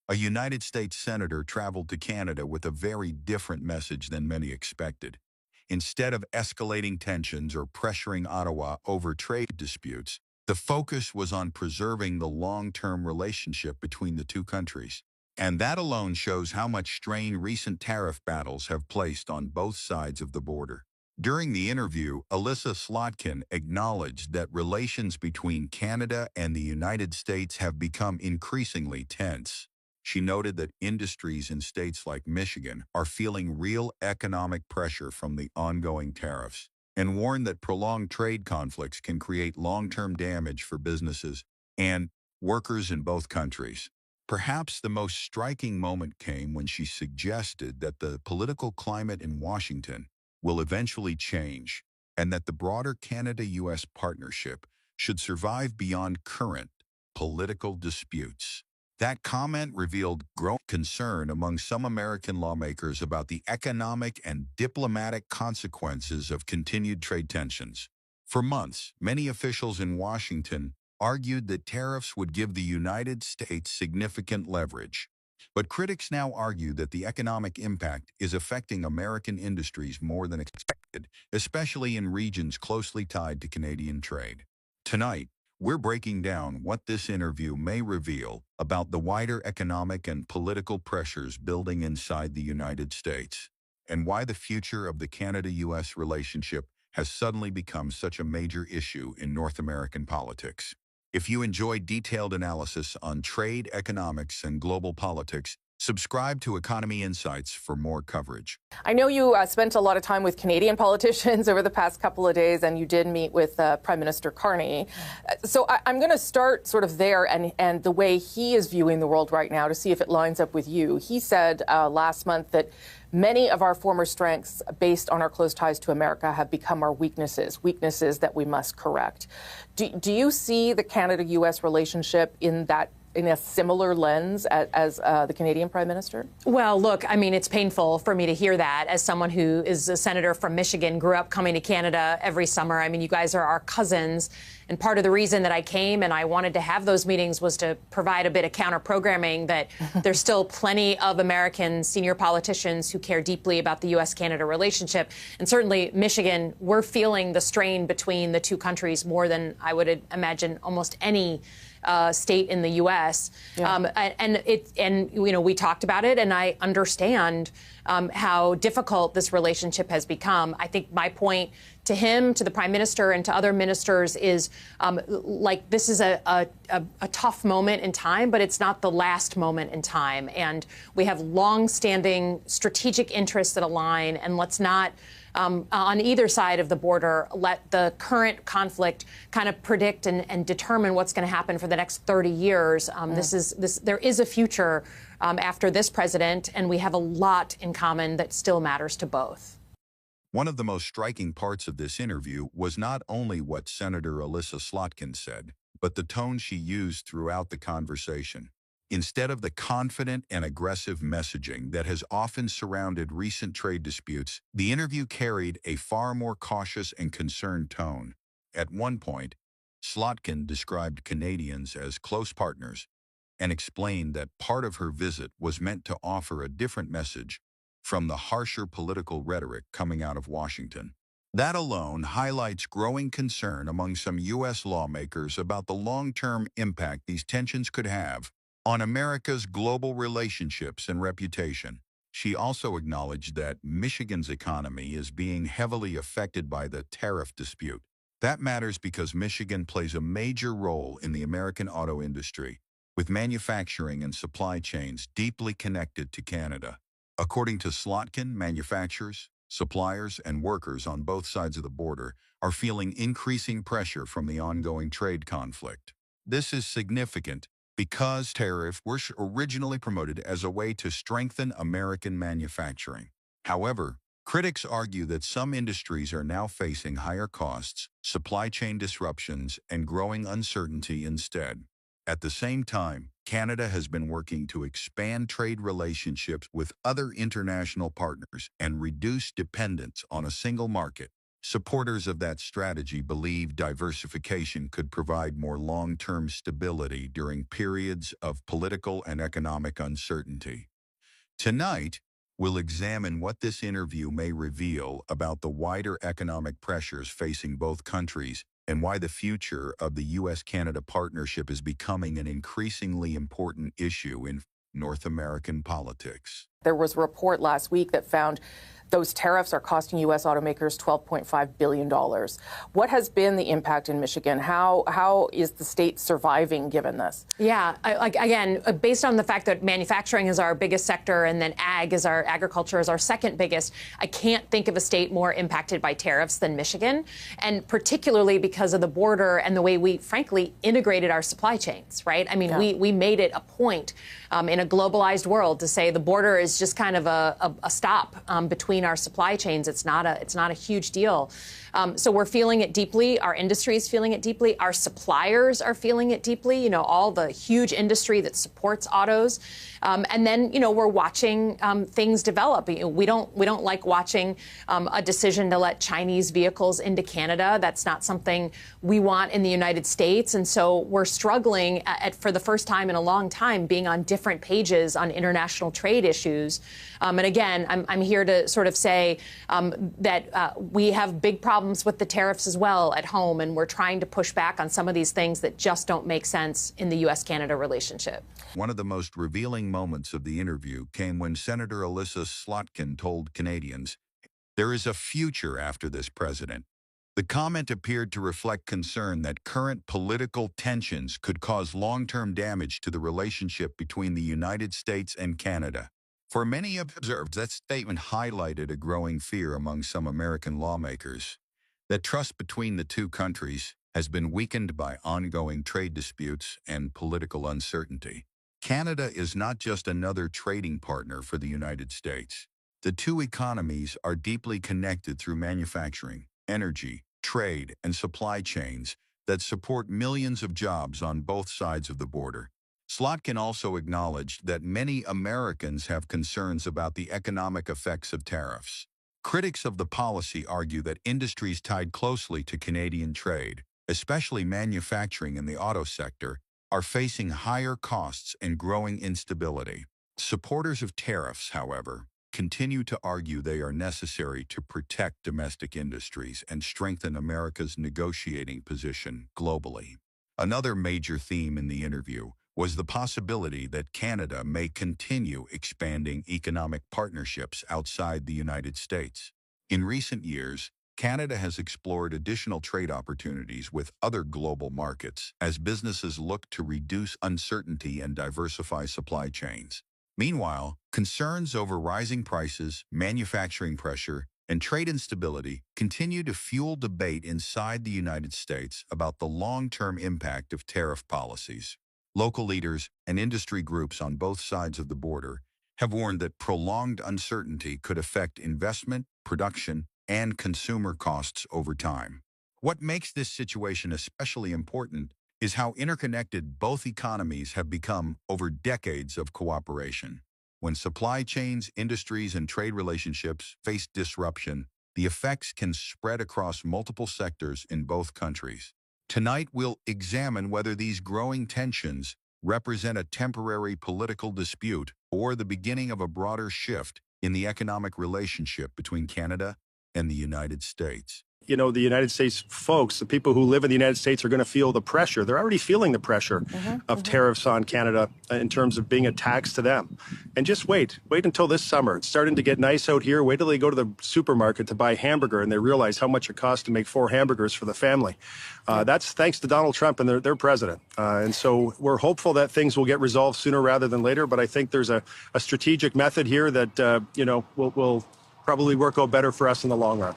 A United States senator traveled to Canada with a very different message than many expected. Instead of escalating tensions or pressuring Ottawa over trade disputes, the focus was on preserving the long-term relationship between the two countries. And that alone shows how much strain recent tariff battles have placed on both sides of the border. During the interview, Elissa Slotkin acknowledged that relations between Canada and the United States have become increasingly tense. She noted that industries in states like Michigan are feeling real economic pressure from the ongoing tariffs, and warned that prolonged trade conflicts can create long-term damage for businesses and workers in both countries. Perhaps the most striking moment came when she suggested that the political climate in Washington will eventually change, and that the broader Canada-US partnership should survive beyond current political disputes. That comment revealed growing concern among some American lawmakers about the economic and diplomatic consequences of continued trade tensions. For months, many officials in Washington argued that tariffs would give the United States significant leverage. But critics now argue that the economic impact is affecting American industries more than expected, especially in regions closely tied to Canadian trade. Tonight, we're breaking down what this interview may reveal about the wider economic and political pressures building inside the United States, and why the future of the Canada-US relationship has suddenly become such a major issue in North American politics. If you enjoy detailed analysis on trade, economics, and global politics, subscribe to Economy Insights for more coverage. I know you spent a lot of time with Canadian politicians over the past couple of days, and you did meet with Prime Minister Carney. So I'm going to start sort of there and the way he is viewing the world right now to see if it lines up with you. He said last month that many of our former strengths based on our close ties to America have become our weaknesses that we must correct. Do you see the Canada-U.S. relationship in a similar lens as the Canadian Prime Minister? Well, look, I mean, it's painful for me to hear that as someone who is a senator from Michigan, grew up coming to Canada every summer. I mean, you guys are our cousins. And part of the reason that I came and I wanted to have those meetings was to provide a bit of counter-programming that there's still plenty of American senior politicians who care deeply about the U.S.-Canada relationship. And certainly Michigan, we're feeling the strain between the two countries more than I would imagine almost any state in the U.S. Yeah. And you know, we talked about it, and I understand how difficult this relationship has become. I think my point to him, to the Prime Minister, and to other ministers is like this is a tough moment in time, but it's not the last moment in time. And we have long-standing strategic interests that align, and let's not on either side of the border, let the current conflict kind of predict and determine what's going to happen for the next 30 years. There is a future after this president, and we have a lot in common that still matters to both. One of the most striking parts of this interview was not only what Senator Elissa Slotkin said, but the tone she used throughout the conversation. Instead of the confident and aggressive messaging that has often surrounded recent trade disputes, the interview carried a far more cautious and concerned tone. At one point, Slotkin described Canadians as close partners and explained that part of her visit was meant to offer a different message from the harsher political rhetoric coming out of Washington. That alone highlights growing concern among some U.S. lawmakers about the long-term impact these tensions could have on America's global relationships and reputation. She also acknowledged that Michigan's economy is being heavily affected by the tariff dispute. That matters because Michigan plays a major role in the American auto industry, with manufacturing and supply chains deeply connected to Canada. According to Slotkin, manufacturers, suppliers, and workers on both sides of the border are feeling increasing pressure from the ongoing trade conflict. This is significant because tariffs were originally promoted as a way to strengthen American manufacturing. However, critics argue that some industries are now facing higher costs, supply chain disruptions, and growing uncertainty instead. At the same time, Canada has been working to expand trade relationships with other international partners and reduce dependence on a single market. Supporters of that strategy believe diversification could provide more long-term stability during periods of political and economic uncertainty. Tonight, we'll examine what this interview may reveal about the wider economic pressures facing both countries and why the future of the U.S.-Canada partnership is becoming an increasingly important issue in North American politics. There was a report last week that found those tariffs are costing U.S. automakers $12.5 billion. What has been the impact in Michigan? How is the state surviving given this? Yeah, again, based on the fact that manufacturing is our biggest sector and then agriculture is our second biggest, I can't think of a state more impacted by tariffs than Michigan, and particularly because of the border and the way we, frankly, integrated our supply chains, right? I mean, we made it a point in a globalized world to say the border is just kind of a stop between our supply chains. It's not a huge deal. So we're feeling it deeply. Our industry is feeling it deeply. Our suppliers are feeling it deeply. You know, all the huge industry that supports autos. And then, you know, we're watching things develop. We don't like watching a decision to let Chinese vehicles into Canada. That's not something we want in the United States. And so we're struggling for the first time in a long time being on different pages on international trade issues. And again, I'm here to sort of say that we have big problems with the tariffs as well at home, and we're trying to push back on some of these things that just don't make sense in the U.S.-Canada relationship. One of the most revealing moments of the interview came when Senator Elissa Slotkin told Canadians, "There is a future after this president." The comment appeared to reflect concern that current political tensions could cause long-term damage to the relationship between the United States and Canada. For many observers, that statement highlighted a growing fear among some American lawmakers that trust between the two countries has been weakened by ongoing trade disputes and political uncertainty. Canada is not just another trading partner for the United States. The two economies are deeply connected through manufacturing, energy, trade, and supply chains that support millions of jobs on both sides of the border. Slotkin also acknowledged that many Americans have concerns about the economic effects of tariffs. Critics of the policy argue that industries tied closely to Canadian trade, especially manufacturing in the auto sector, are facing higher costs and growing instability. Supporters of tariffs, however, continue to argue they are necessary to protect domestic industries and strengthen America's negotiating position globally. Another major theme in the interview was the possibility that Canada may continue expanding economic partnerships outside the United States. In recent years, Canada has explored additional trade opportunities with other global markets as businesses look to reduce uncertainty and diversify supply chains. Meanwhile, concerns over rising prices, manufacturing pressure, and trade instability continue to fuel debate inside the United States about the long-term impact of tariff policies. Local leaders and industry groups on both sides of the border have warned that prolonged uncertainty could affect investment, production, and consumer costs over time. What makes this situation especially important is how interconnected both economies have become over decades of cooperation. When supply chains, industries, and trade relationships face disruption, the effects can spread across multiple sectors in both countries. Tonight, we'll examine whether these growing tensions represent a temporary political dispute or the beginning of a broader shift in the economic relationship between Canada and the United States. You know, the United States folks, the people who live in the United States are going to feel the pressure. They're already feeling the pressure of tariffs on Canada in terms of being a tax to them. And just wait until this summer. It's starting to get nice out here. Wait till they go to the supermarket to buy a hamburger and they realize how much it costs to make 4 hamburgers for the family. That's thanks to Donald Trump and their president. And so we're hopeful that things will get resolved sooner rather than later. But I think there's a strategic method here that, will probably work out better for us in the long run.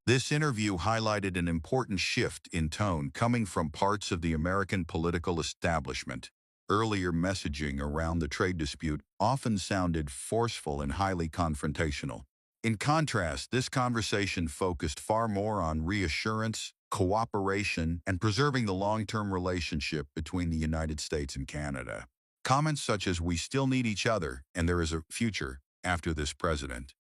This interview highlighted an important shift in tone coming from parts of the American political establishment. Earlier messaging around the trade dispute often sounded forceful and highly confrontational. In contrast, this conversation focused far more on reassurance, cooperation, and preserving the long-term relationship between the United States and Canada. Comments such as "we still need each other" and "there is a future after this president"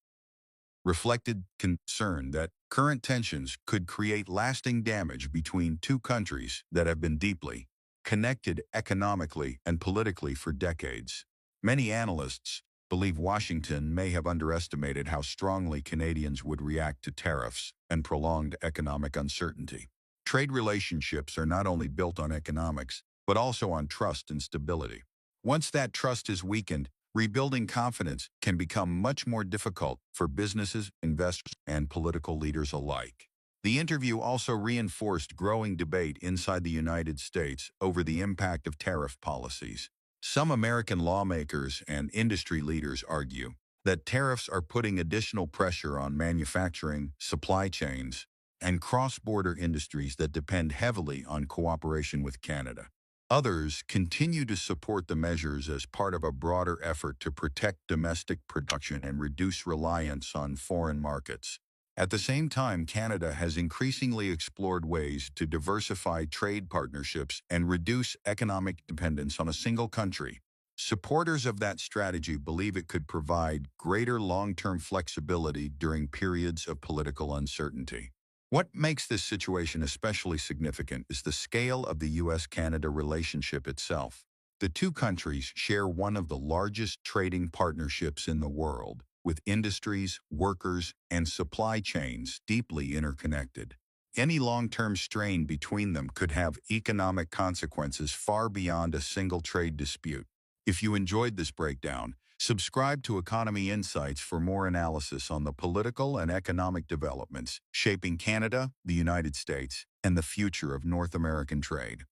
reflected concern that current tensions could create lasting damage between two countries that have been deeply connected economically and politically for decades. Many analysts believe Washington may have underestimated how strongly Canadians would react to tariffs and prolonged economic uncertainty. Trade relationships are not only built on economics, but also on trust and stability. Once that trust is weakened, rebuilding confidence can become much more difficult for businesses, investors, and political leaders alike. The interview also reinforced growing debate inside the United States over the impact of tariff policies. Some American lawmakers and industry leaders argue that tariffs are putting additional pressure on manufacturing, supply chains, and cross-border industries that depend heavily on cooperation with Canada. Others continue to support the measures as part of a broader effort to protect domestic production and reduce reliance on foreign markets. At the same time, Canada has increasingly explored ways to diversify trade partnerships and reduce economic dependence on a single country. Supporters of that strategy believe it could provide greater long-term flexibility during periods of political uncertainty. What makes this situation especially significant is the scale of the U.S.-Canada relationship itself. The two countries share one of the largest trading partnerships in the world, with industries, workers, and supply chains deeply interconnected. Any long-term strain between them could have economic consequences far beyond a single trade dispute. If you enjoyed this breakdown, subscribe to Economy Insights for more analysis on the political and economic developments shaping Canada, the United States, and the future of North American trade.